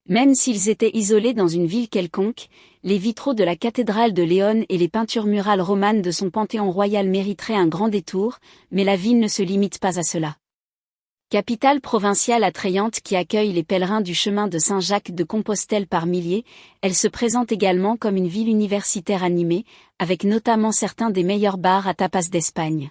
Même s'ils étaient isolés dans une ville quelconque, les vitraux de la cathédrale de León et les peintures murales romanes de son panthéon royal mériteraient un grand détour, mais la ville ne se limite pas à cela. Capitale provinciale attrayante qui accueille les pèlerins du chemin de Saint-Jacques de Compostelle par milliers, elle se présente également comme une ville universitaire animée, avec notamment certains des meilleurs bars à tapas d'Espagne.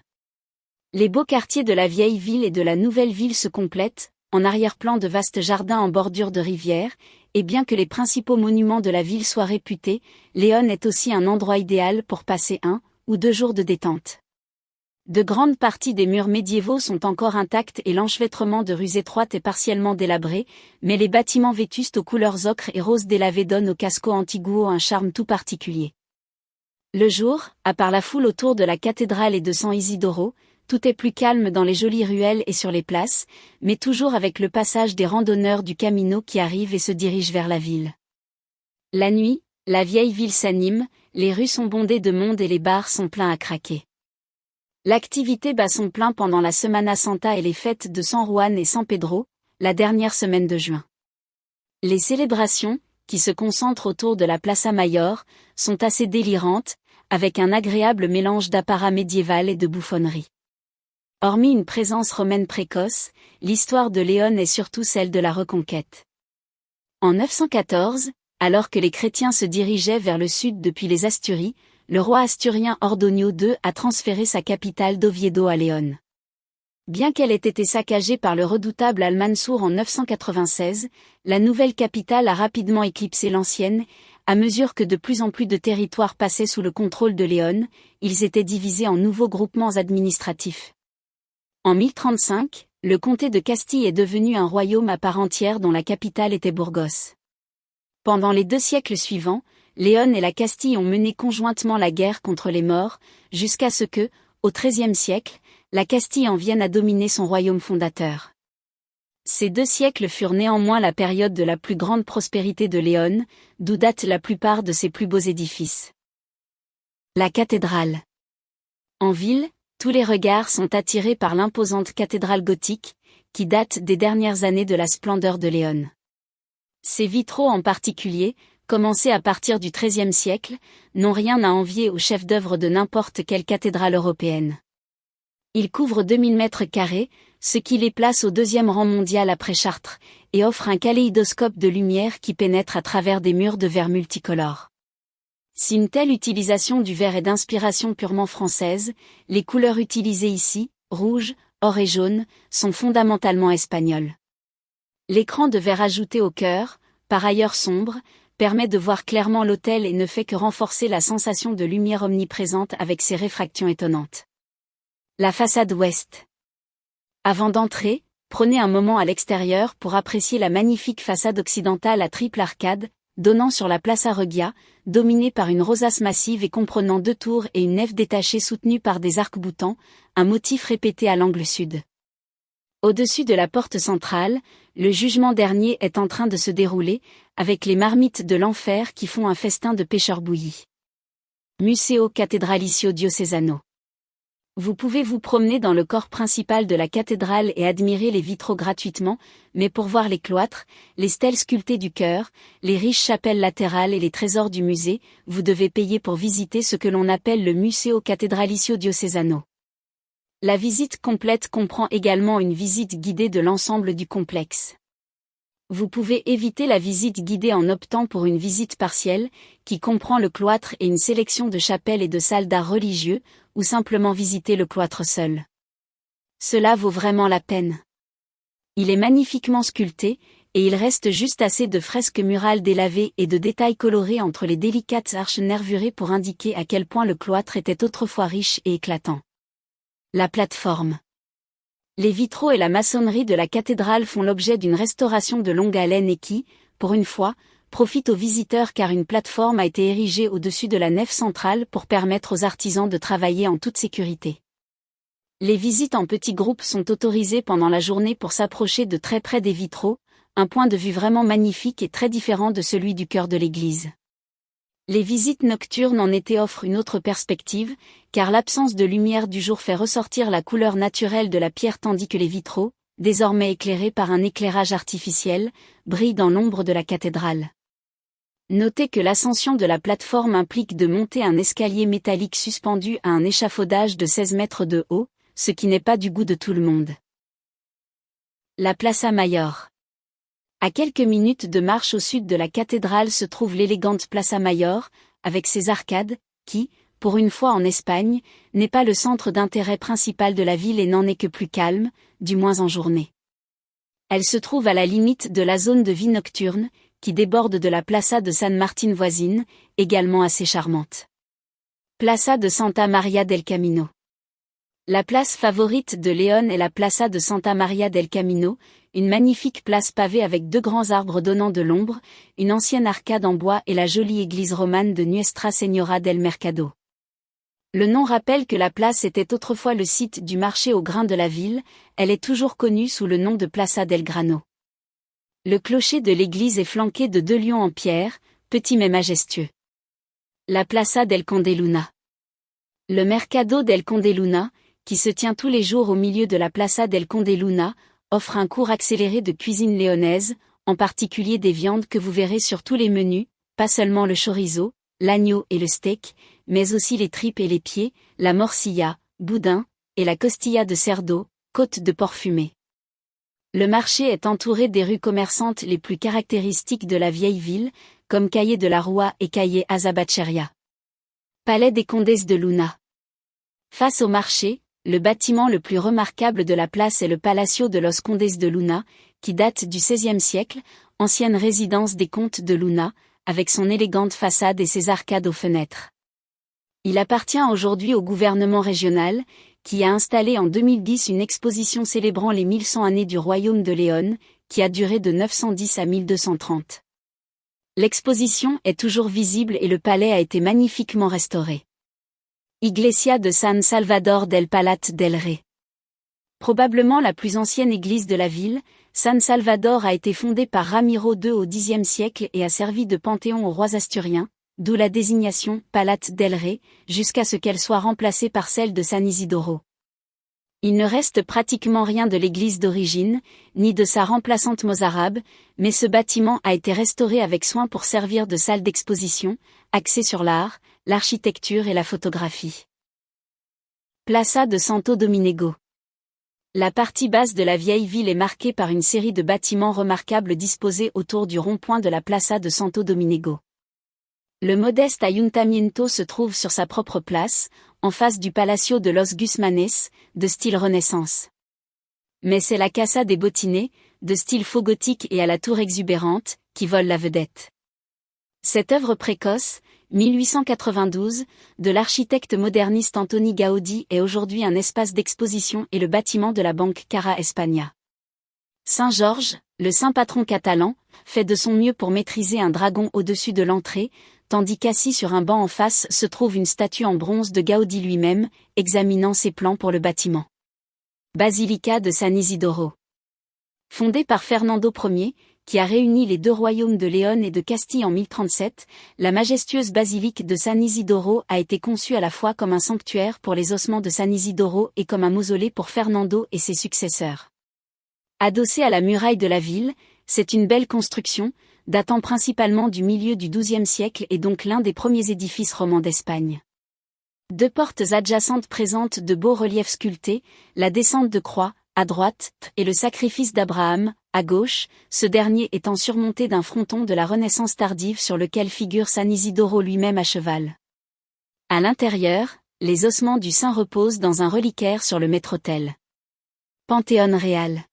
Les beaux quartiers de la vieille ville et de la nouvelle ville se complètent, en arrière-plan de vastes jardins en bordure de rivière, et bien que les principaux monuments de la ville soient réputés, León est aussi un endroit idéal pour passer 1 ou 2 jours de détente. De grandes parties des murs médiévaux sont encore intactes et l'enchevêtrement de rues étroites est partiellement délabré, mais les bâtiments vétustes aux couleurs ocre et rose délavées donnent au casco antiguo un charme tout particulier. Le jour, à part la foule autour de la cathédrale et de San Isidoro, tout est plus calme dans les jolies ruelles et sur les places, mais toujours avec le passage des randonneurs du Camino qui arrivent et se dirigent vers la ville. La nuit, la vieille ville s'anime, les rues sont bondées de monde et les bars sont pleins à craquer. L'activité bat son plein pendant la Semana Santa et les fêtes de San Juan et San Pedro, la dernière semaine de juin. Les célébrations, qui se concentrent autour de la Plaza Mayor, sont assez délirantes, avec un agréable mélange d'apparat médiéval et de bouffonnerie. Hormis une présence romaine précoce, l'histoire de León est surtout celle de la Reconquête. En 914, alors que les chrétiens se dirigeaient vers le sud depuis les Asturies, le roi asturien Ordonio II a transféré sa capitale d'Oviedo à León. Bien qu'elle ait été saccagée par le redoutable Al-Mansour en 996, la nouvelle capitale a rapidement éclipsé l'ancienne, à mesure que de plus en plus de territoires passaient sous le contrôle de León, ils étaient divisés en nouveaux groupements administratifs. En 1035, le comté de Castille est devenu un royaume à part entière dont la capitale était Burgos. Pendant les 2 siècles suivants, León et la Castille ont mené conjointement la guerre contre les Maures, jusqu'à ce que, au XIIIe siècle, la Castille en vienne à dominer son royaume fondateur. Ces 2 siècles furent néanmoins la période de la plus grande prospérité de León, d'où datent la plupart de ses plus beaux édifices. La cathédrale. En ville, tous les regards sont attirés par l'imposante cathédrale gothique, qui date des dernières années de la splendeur de León. Ses vitraux en particulier, commencés à partir du XIIIe siècle, n'ont rien à envier aux chefs-d'œuvre de n'importe quelle cathédrale européenne. Ils couvrent 2000 mètres carrés, ce qui les place au 2e rang mondial après Chartres, et offrent un kaléidoscope de lumière qui pénètre à travers des murs de verre multicolores. Si une telle utilisation du verre est d'inspiration purement française, les couleurs utilisées ici, rouge, or et jaune, sont fondamentalement espagnoles. L'écran de verre ajouté au cœur, par ailleurs sombre, permet de voir clairement l'autel et ne fait que renforcer la sensation de lumière omniprésente avec ses réfractions étonnantes. La façade ouest. Avant d'entrer, prenez un moment à l'extérieur pour apprécier la magnifique façade occidentale à triple arcade, donnant sur la Plaza Regia, dominée par une rosace massive et comprenant 2 tours et une nef détachée soutenue par des arcs-boutants, un motif répété à l'angle sud. Au-dessus de la porte centrale, le jugement dernier est en train de se dérouler, avec les marmites de l'enfer qui font un festin de pêcheurs bouillis. Museo Catedralicio Diocesano. Vous pouvez vous promener dans le corps principal de la cathédrale et admirer les vitraux gratuitement, mais pour voir les cloîtres, les stèles sculptées du chœur, les riches chapelles latérales et les trésors du musée, vous devez payer pour visiter ce que l'on appelle le Museo Catedralicio Diocesano. La visite complète comprend également une visite guidée de l'ensemble du complexe. Vous pouvez éviter la visite guidée en optant pour une visite partielle, qui comprend le cloître et une sélection de chapelles et de salles d'art religieux, ou simplement visiter le cloître seul. Cela vaut vraiment la peine. Il est magnifiquement sculpté, et il reste juste assez de fresques murales délavées et de détails colorés entre les délicates arches nervurées pour indiquer à quel point le cloître était autrefois riche et éclatant. La plateforme. Les vitraux et la maçonnerie de la cathédrale font l'objet d'une restauration de longue haleine et qui, pour une fois, profite aux visiteurs car une plateforme a été érigée au-dessus de la nef centrale pour permettre aux artisans de travailler en toute sécurité. Les visites en petits groupes sont autorisées pendant la journée pour s'approcher de très près des vitraux, un point de vue vraiment magnifique et très différent de celui du cœur de l'église. Les visites nocturnes en été offrent une autre perspective, car l'absence de lumière du jour fait ressortir la couleur naturelle de la pierre tandis que les vitraux, désormais éclairée par un éclairage artificiel, brille dans l'ombre de la cathédrale. Notez que l'ascension de la plateforme implique de monter un escalier métallique suspendu à un échafaudage de 16 mètres de haut, ce qui n'est pas du goût de tout le monde. La Plaza Mayor. À quelques minutes de marche au sud de la cathédrale se trouve l'élégante Plaza Mayor, avec ses arcades, qui, pour une fois en Espagne, n'est pas le centre d'intérêt principal de la ville et n'en est que plus calme, du moins en journée. Elle se trouve à la limite de la zone de vie nocturne, qui déborde de la Plaza de San Martín voisine, également assez charmante. Plaza de Santa María del Camino. La place favorite de Léon est la Plaza de Santa María del Camino, une magnifique place pavée avec 2 grands arbres donnant de l'ombre, une ancienne arcade en bois et la jolie église romane de Nuestra Señora del Mercado. Le nom rappelle que la place était autrefois le site du marché aux grains de la ville, elle est toujours connue sous le nom de Plaza del Grano. Le clocher de l'église est flanqué de 2 lions en pierre, petits mais majestueux. La Plaza del Conde-Luna. Le Mercado del Conde-Luna, qui se tient tous les jours au milieu de la Plaza del Conde-Luna, offre un cours accéléré de cuisine léonaise, en particulier des viandes que vous verrez sur tous les menus, pas seulement le chorizo, l'agneau et le steak, mais aussi les tripes et les pieds, la morcilla, boudin, et la costilla de cerdo, côte de porc fumé. Le marché est entouré des rues commerçantes les plus caractéristiques de la vieille ville, comme Calle de la Rua et Calle Azabacheria. Palais des Condes de Luna. Face au marché, le bâtiment le plus remarquable de la place est le Palacio de los Condes de Luna, qui date du XVIe siècle, ancienne résidence des comtes de Luna, avec son élégante façade et ses arcades aux fenêtres. Il appartient aujourd'hui au gouvernement régional, qui a installé en 2010 une exposition célébrant les 1100 années du royaume de Léon, qui a duré de 910 à 1230. L'exposition est toujours visible et le palais a été magnifiquement restauré. Iglesia de San Salvador del Palat del Rey. Probablement la plus ancienne église de la ville, San Salvador a été fondée par Ramiro II au Xe siècle et a servi de panthéon aux rois asturiens, d'où la désignation Palat del Rey, jusqu'à ce qu'elle soit remplacée par celle de San Isidoro. Il ne reste pratiquement rien de l'église d'origine, ni de sa remplaçante mozarabe, mais ce bâtiment a été restauré avec soin pour servir de salle d'exposition, axée sur l'art, l'architecture et la photographie. Plaza de Santo Domingo. La partie basse de la vieille ville est marquée par une série de bâtiments remarquables disposés autour du rond-point de la Plaza de Santo Domingo. Le modeste ayuntamiento se trouve sur sa propre place, en face du Palacio de los Guzmanes, de style Renaissance. Mais c'est la Casa des Botines, de style faux gothique et à la tour exubérante, qui vole la vedette. Cette œuvre précoce, 1892, de l'architecte moderniste Antoni Gaudí est aujourd'hui un espace d'exposition et le bâtiment de la banque Cara España. Saint-Georges, le saint patron catalan, fait de son mieux pour maîtriser un dragon au-dessus de l'entrée, tandis qu'assis sur un banc en face se trouve une statue en bronze de Gaudí lui-même, examinant ses plans pour le bâtiment. Basilica de San Isidoro. Fondée par Fernando Ier, qui a réuni les 2 royaumes de Léon et de Castille en 1037, la majestueuse basilique de San Isidoro a été conçue à la fois comme un sanctuaire pour les ossements de San Isidoro et comme un mausolée pour Fernando et ses successeurs. Adossée à la muraille de la ville, c'est une belle construction, datant principalement du milieu du XIIe siècle et donc l'un des premiers édifices romans d'Espagne. 2 portes adjacentes présentent de beaux reliefs sculptés, la descente de croix, à droite, et le sacrifice d'Abraham, à gauche, ce dernier étant surmonté d'un fronton de la Renaissance tardive sur lequel figure San Isidoro lui-même à cheval. À l'intérieur, les ossements du saint reposent dans un reliquaire sur le maître-autel. Panthéon réal.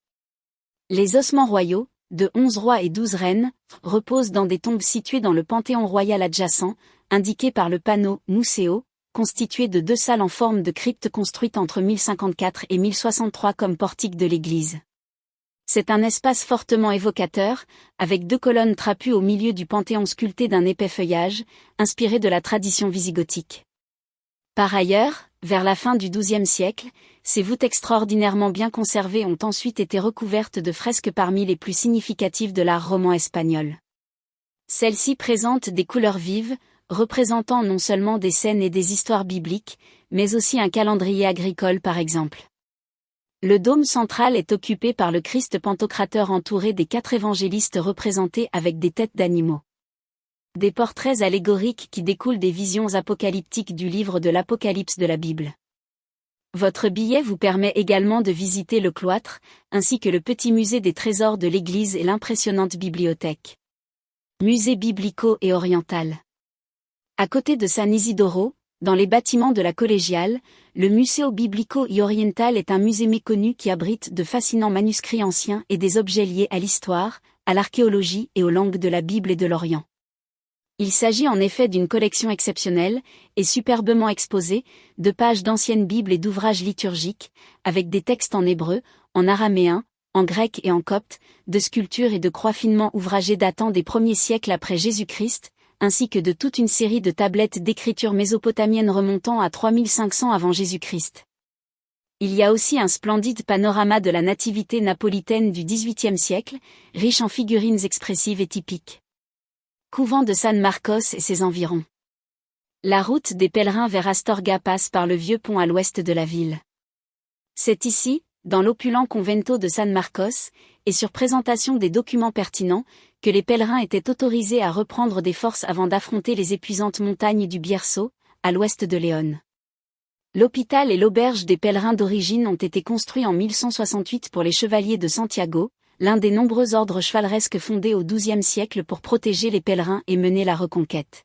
Les ossements royaux, de 11 rois et 12 reines, reposent dans des tombes situées dans le panthéon royal adjacent, indiqué par le panneau « Museo », constitué de 2 salles en forme de crypte construites entre 1054 et 1063 comme portique de l'église. C'est un espace fortement évocateur, avec 2 colonnes trapues au milieu du panthéon sculpté d'un épais feuillage, inspiré de la tradition visigothique. Par ailleurs, vers la fin du XIIe siècle, ces voûtes extraordinairement bien conservées ont ensuite été recouvertes de fresques parmi les plus significatives de l'art roman espagnol. Celles-ci présentent des couleurs vives, représentant non seulement des scènes et des histoires bibliques, mais aussi un calendrier agricole par exemple. Le dôme central est occupé par le Christ Pantocrateur entouré des 4 évangélistes représentés avec des têtes d'animaux. Des portraits allégoriques qui découlent des visions apocalyptiques du livre de l'Apocalypse de la Bible. Votre billet vous permet également de visiter le cloître, ainsi que le petit musée des trésors de l'église et l'impressionnante bibliothèque. Musée biblico et oriental. À côté de San Isidoro, dans les bâtiments de la collégiale, le Museo Biblico y Oriental est un musée méconnu qui abrite de fascinants manuscrits anciens et des objets liés à l'histoire, à l'archéologie et aux langues de la Bible et de l'Orient. Il s'agit en effet d'une collection exceptionnelle, et superbement exposée, de pages d'anciennes Bibles et d'ouvrages liturgiques, avec des textes en hébreu, en araméen, en grec et en copte, de sculptures et de croix finement ouvragées datant des premiers siècles après Jésus-Christ, ainsi que de toute une série de tablettes d'écriture mésopotamienne remontant à 3500 avant Jésus-Christ. Il y a aussi un splendide panorama de la nativité napolitaine du XVIIIe siècle, riche en figurines expressives et typiques. Couvent de San Marcos et ses environs. La route des pèlerins vers Astorga passe par le vieux pont à l'ouest de la ville. C'est ici, dans l'opulent convento de San Marcos, et sur présentation des documents pertinents, que les pèlerins étaient autorisés à reprendre des forces avant d'affronter les épuisantes montagnes du Bierzo, à l'ouest de Léon. L'hôpital et l'auberge des pèlerins d'origine ont été construits en 1168 pour les chevaliers de Santiago, l'un des nombreux ordres chevaleresques fondés au XIIe siècle pour protéger les pèlerins et mener la reconquête.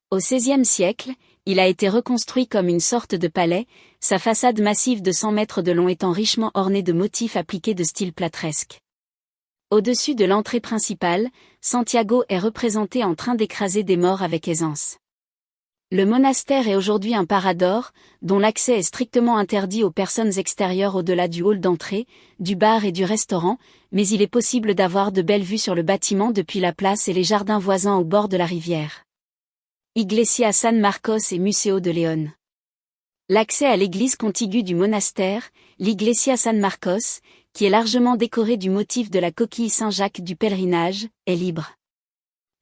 Au XVIe siècle, il a été reconstruit comme une sorte de palais, sa façade massive de 100 mètres de long étant richement ornée de motifs appliqués de style plâtresque. Au-dessus de l'entrée principale, Santiago est représenté en train d'écraser des morts avec aisance. Le monastère est aujourd'hui un parador, dont l'accès est strictement interdit aux personnes extérieures au-delà du hall d'entrée, du bar et du restaurant, mais il est possible d'avoir de belles vues sur le bâtiment depuis la place et les jardins voisins au bord de la rivière. Iglesia San Marcos et Museo de Léon. L'accès à l'église contiguë du monastère, l'Iglesia San Marcos, qui est largement décorée du motif de la coquille Saint-Jacques du pèlerinage, est libre.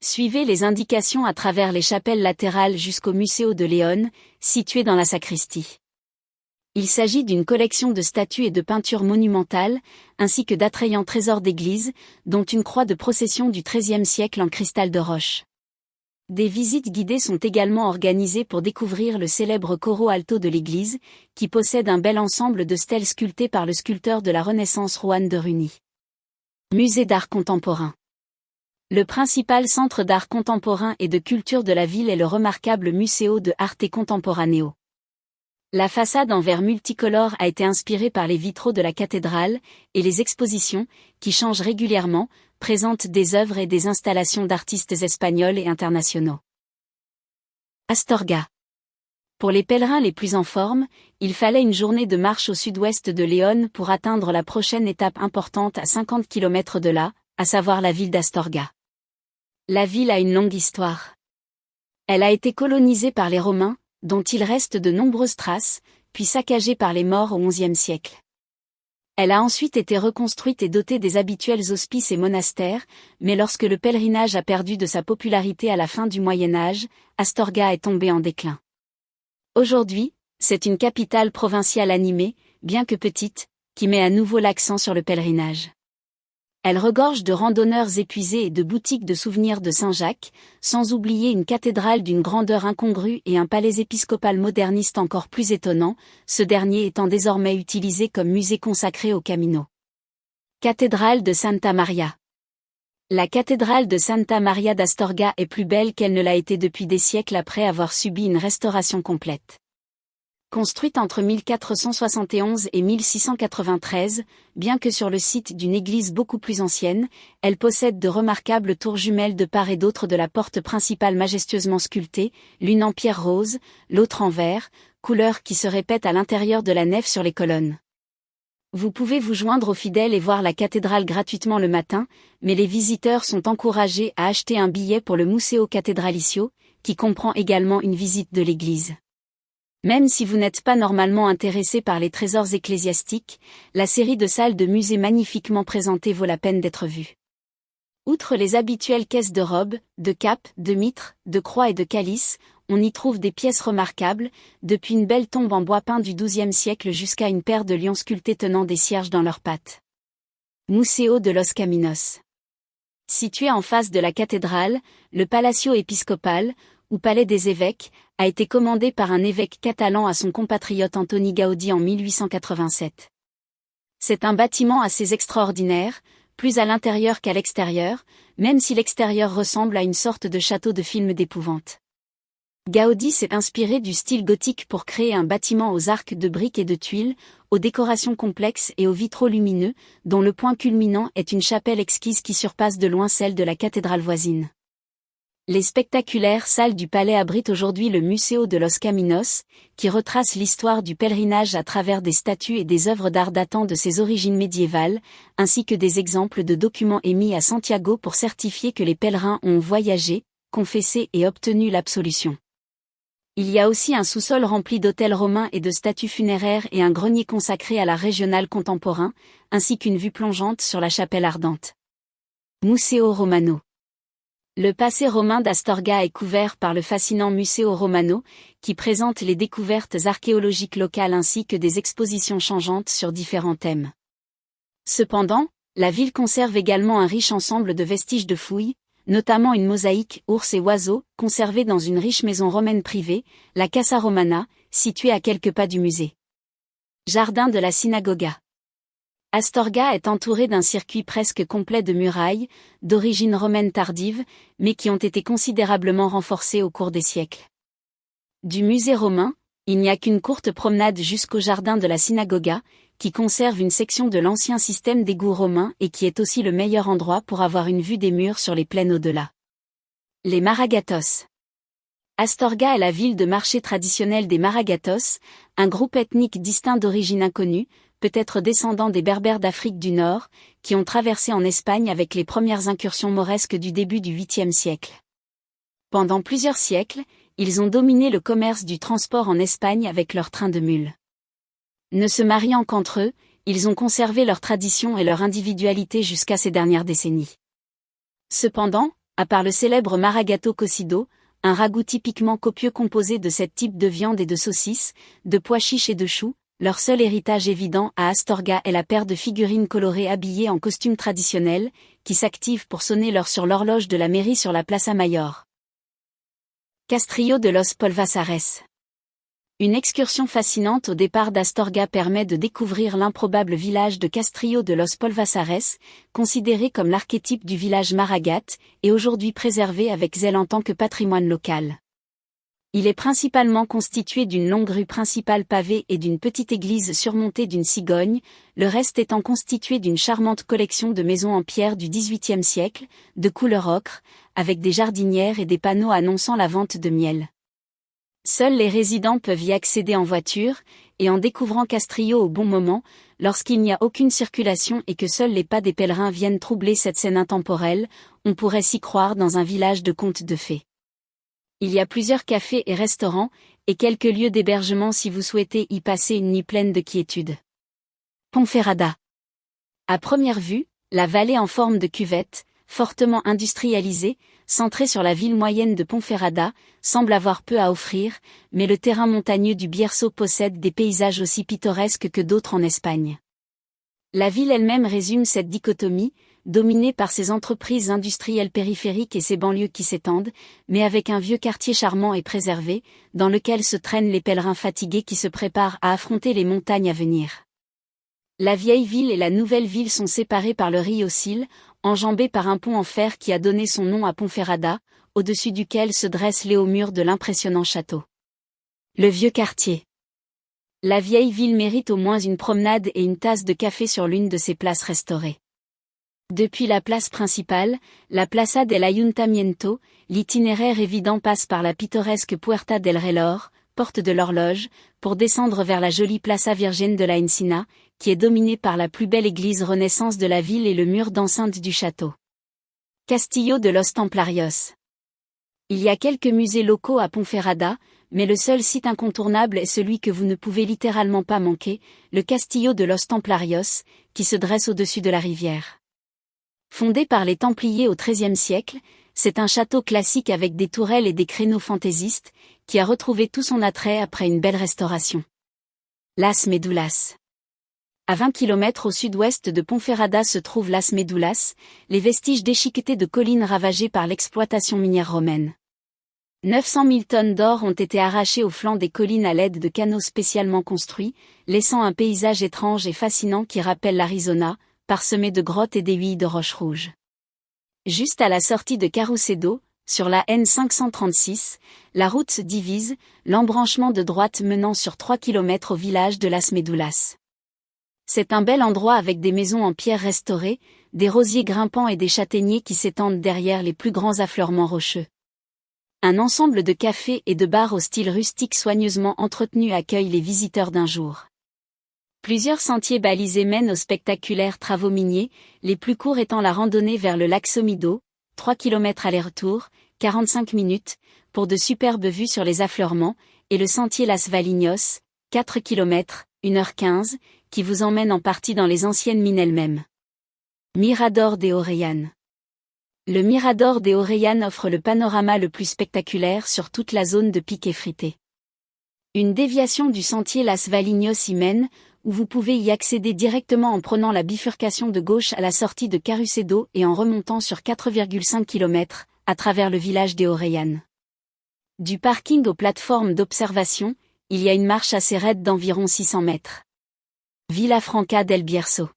Suivez les indications à travers les chapelles latérales jusqu'au Museo de Léon, situé dans la sacristie. Il s'agit d'une collection de statues et de peintures monumentales, ainsi que d'attrayants trésors d'église, dont une croix de procession du XIIIe siècle en cristal de roche. Des visites guidées sont également organisées pour découvrir le célèbre coro alto de l'église, qui possède un bel ensemble de stèles sculptées par le sculpteur de la Renaissance Juan de Runi. Musée d'art contemporain. Le principal centre d'art contemporain et de culture de la ville est le remarquable Museo de Arte Contemporaneo. La façade en verre multicolore a été inspirée par les vitraux de la cathédrale, et les expositions, qui changent régulièrement, présentent des œuvres et des installations d'artistes espagnols et internationaux. Astorga. Pour les pèlerins les plus en forme, il fallait une journée de marche au sud-ouest de Léon pour atteindre la prochaine étape importante à 50 km de là, à savoir la ville d'Astorga. La ville a une longue histoire. Elle a été colonisée par les Romains, dont il reste de nombreuses traces, puis saccagée par les Maures au XIe siècle. Elle a ensuite été reconstruite et dotée des habituels hospices et monastères, mais lorsque le pèlerinage a perdu de sa popularité à la fin du Moyen Âge, Astorga est tombée en déclin. Aujourd'hui, c'est une capitale provinciale animée, bien que petite, qui met à nouveau l'accent sur le pèlerinage. Elle regorge de randonneurs épuisés et de boutiques de souvenirs de Saint-Jacques, sans oublier une cathédrale d'une grandeur incongrue et un palais épiscopal moderniste encore plus étonnant, ce dernier étant désormais utilisé comme musée consacré au Camino. Cathédrale de Santa Maria. La cathédrale de Santa Maria d'Astorga est plus belle qu'elle ne l'a été depuis des siècles après avoir subi une restauration complète. Construite entre 1471 et 1693, bien que sur le site d'une église beaucoup plus ancienne, elle possède de remarquables tours jumelles de part et d'autre de la porte principale majestueusement sculptée, l'une en pierre rose, l'autre en verre, couleur qui se répète à l'intérieur de la nef sur les colonnes. Vous pouvez vous joindre aux fidèles et voir la cathédrale gratuitement le matin, mais les visiteurs sont encouragés à acheter un billet pour le Museo Catedralicio, qui comprend également une visite de l'église. Même si vous n'êtes pas normalement intéressé par les trésors ecclésiastiques, la série de salles de musée magnifiquement présentées vaut la peine d'être vue. Outre les habituelles caisses de robes, de capes, de mitres, de croix et de calices, on y trouve des pièces remarquables, depuis une belle tombe en bois peint du XIIe siècle jusqu'à une paire de lions sculptés tenant des cierges dans leurs pattes. Museo de los Caminos. Situé en face de la cathédrale, le Palacio Episcopal, ou Palais des évêques, a été commandé par un évêque catalan à son compatriote Antoni Gaudí en 1887. C'est un bâtiment assez extraordinaire, plus à l'intérieur qu'à l'extérieur, même si l'extérieur ressemble à une sorte de château de film d'épouvante. Gaudí s'est inspiré du style gothique pour créer un bâtiment aux arcs de briques et de tuiles, aux décorations complexes et aux vitraux lumineux, dont le point culminant est une chapelle exquise qui surpasse de loin celle de la cathédrale voisine. Les spectaculaires salles du palais abritent aujourd'hui le Museo de los Caminos, qui retrace l'histoire du pèlerinage à travers des statues et des œuvres d'art datant de ses origines médiévales, ainsi que des exemples de documents émis à Santiago pour certifier que les pèlerins ont voyagé, confessé et obtenu l'absolution. Il y a aussi un sous-sol rempli d'autels romains et de statues funéraires et un grenier consacré à l'art régional contemporain, ainsi qu'une vue plongeante sur la chapelle ardente. Museo Romano. Le passé romain d'Astorga est couvert par le fascinant Museo Romano, qui présente les découvertes archéologiques locales ainsi que des expositions changeantes sur différents thèmes. Cependant, la ville conserve également un riche ensemble de vestiges de fouilles, notamment une mosaïque ours et oiseaux, conservée dans une riche maison romaine privée, la Casa Romana, située à quelques pas du musée. Jardin de la Synagoga. Astorga est entouré d'un circuit presque complet de murailles, d'origine romaine tardive, mais qui ont été considérablement renforcées au cours des siècles. Du musée romain, il n'y a qu'une courte promenade jusqu'au jardin de la Synagoga, qui conserve une section de l'ancien système d'égouts romain et qui est aussi le meilleur endroit pour avoir une vue des murs sur les plaines au-delà. Les Maragatos. Astorga est la ville de marché traditionnelle des Maragatos, un groupe ethnique distinct d'origine inconnue, peut-être descendant des Berbères d'Afrique du Nord, qui ont traversé en Espagne avec les premières incursions mauresques du début du 8e siècle. Pendant plusieurs siècles, ils ont dominé le commerce du transport en Espagne avec leurs trains de mules. Ne se mariant qu'entre eux, ils ont conservé leur tradition et leur individualité jusqu'à ces dernières décennies. Cependant, à part le célèbre Maragato cocido, un ragoût typiquement copieux composé de 7 types de viande et de saucisses, de pois chiches et de choux, leur seul héritage évident à Astorga est la paire de figurines colorées habillées en costumes traditionnels, qui s'activent pour sonner l'heure sur l'horloge de la mairie sur la Plaza Mayor. Castillo de los Polvasares. Une excursion fascinante au départ d'Astorga permet de découvrir l'improbable village de Castillo de los Polvasares, considéré comme l'archétype du village Maragat, et aujourd'hui préservé avec zèle en tant que patrimoine local. Il est principalement constitué d'une longue rue principale pavée et d'une petite église surmontée d'une cigogne, le reste étant constitué d'une charmante collection de maisons en pierre du XVIIIe siècle, de couleur ocre, avec des jardinières et des panneaux annonçant la vente de miel. Seuls les résidents peuvent y accéder en voiture, et en découvrant Castillo au bon moment, lorsqu'il n'y a aucune circulation et que seuls les pas des pèlerins viennent troubler cette scène intemporelle, on pourrait s'y croire dans un village de contes de fées. Il y a plusieurs cafés et restaurants, et quelques lieux d'hébergement si vous souhaitez y passer une nuit pleine de quiétude. Ponferrada. À première vue, la vallée en forme de cuvette, fortement industrialisée, centrée sur la ville moyenne de Ponferrada, semble avoir peu à offrir, mais le terrain montagneux du Bierzo possède des paysages aussi pittoresques que d'autres en Espagne. La ville elle-même résume cette dichotomie, dominée par ses entreprises industrielles périphériques et ses banlieues qui s'étendent, mais avec un vieux quartier charmant et préservé, dans lequel se traînent les pèlerins fatigués qui se préparent à affronter les montagnes à venir. La vieille ville et la nouvelle ville sont séparées par le Rio Sil, enjambé par un pont en fer qui a donné son nom à Ponferrada, au-dessus duquel se dressent les hauts murs de l'impressionnant château. Le vieux quartier. La vieille ville mérite au moins une promenade et une tasse de café sur l'une de ses places restaurées. Depuis la place principale, la Plaza del Ayuntamiento, l'itinéraire évident passe par la pittoresque Puerta del Reloj, porte de l'horloge, pour descendre vers la jolie Plaza Virgen de la Encina, qui est dominée par la plus belle église Renaissance de la ville et le mur d'enceinte du château. Castillo de los Templarios. Il y a quelques musées locaux à Ponferrada, mais le seul site incontournable est celui que vous ne pouvez littéralement pas manquer, le Castillo de los Templarios, qui se dresse au-dessus de la rivière. Fondé par les Templiers au XIIIe siècle, c'est un château classique avec des tourelles et des créneaux fantaisistes, qui a retrouvé tout son attrait après une belle restauration. Las Médulas. À 20 km au sud-ouest de Ponferrada se trouve Las Médulas, les vestiges déchiquetés de collines ravagées par l'exploitation minière romaine. 900 000 tonnes d'or ont été arrachées au flanc des collines à l'aide de canaux spécialement construits, laissant un paysage étrange et fascinant qui rappelle l'Arizona, parsemé de grottes et d'aiguilles de roches rouges. Juste à la sortie de Carucedo, sur la N536, la route se divise, l'embranchement de droite menant sur 3 km au village de Las Médulas. C'est un bel endroit avec des maisons en pierre restaurées, des rosiers grimpants et des châtaigniers qui s'étendent derrière les plus grands affleurements rocheux. Un ensemble de cafés et de bars au style rustique soigneusement entretenu accueille les visiteurs d'un jour. Plusieurs sentiers balisés mènent aux spectaculaires travaux miniers, les plus courts étant la randonnée vers le lac Somido, 3 km aller-retour, 45 minutes, pour de superbes vues sur les affleurements, et le sentier Las Valignos, 4 km, 1h15, qui vous emmène en partie dans les anciennes mines elles-mêmes. Mirador de Orellana. Le Mirador de Orellana offre le panorama le plus spectaculaire sur toute la zone de pic effrité. Une déviation du sentier Las Valignos y mène, où vous pouvez y accéder directement en prenant la bifurcation de gauche à la sortie de Carucedo et en remontant sur 4,5 km, à travers le village de Orellana. Du parking aux plateformes d'observation, il y a une marche assez raide d'environ 600 mètres. Villafranca del Bierzo.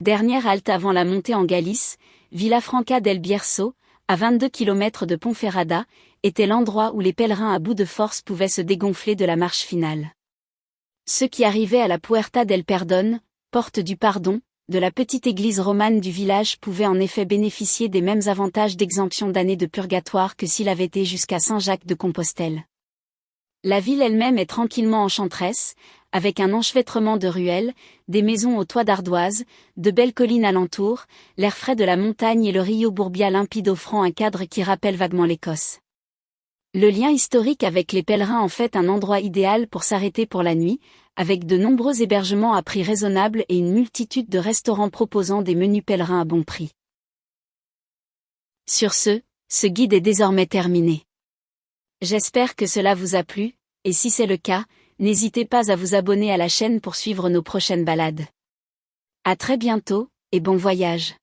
Dernière halte avant la montée en Galice, Villafranca del Bierzo, à 22 km de Ponferrada, était l'endroit où les pèlerins à bout de force pouvaient se dégonfler de la marche finale. Ceux qui arrivaient à la Puerta del Perdón, porte du pardon, de la petite église romane du village pouvaient en effet bénéficier des mêmes avantages d'exemption d'années de purgatoire que s'il avait été jusqu'à Saint-Jacques de Compostelle. La ville elle-même est tranquillement enchanteresse, avec un enchevêtrement de ruelles, des maisons aux toits d'ardoise, de belles collines alentour, l'air frais de la montagne et le Rio Bourbia limpide offrant un cadre qui rappelle vaguement l'Écosse. Le lien historique avec les pèlerins en fait un endroit idéal pour s'arrêter pour la nuit, avec de nombreux hébergements à prix raisonnable et une multitude de restaurants proposant des menus pèlerins à bon prix. Sur ce guide est désormais terminé. J'espère que cela vous a plu, et si c'est le cas, n'hésitez pas à vous abonner à la chaîne pour suivre nos prochaines balades. À très bientôt, et bon voyage.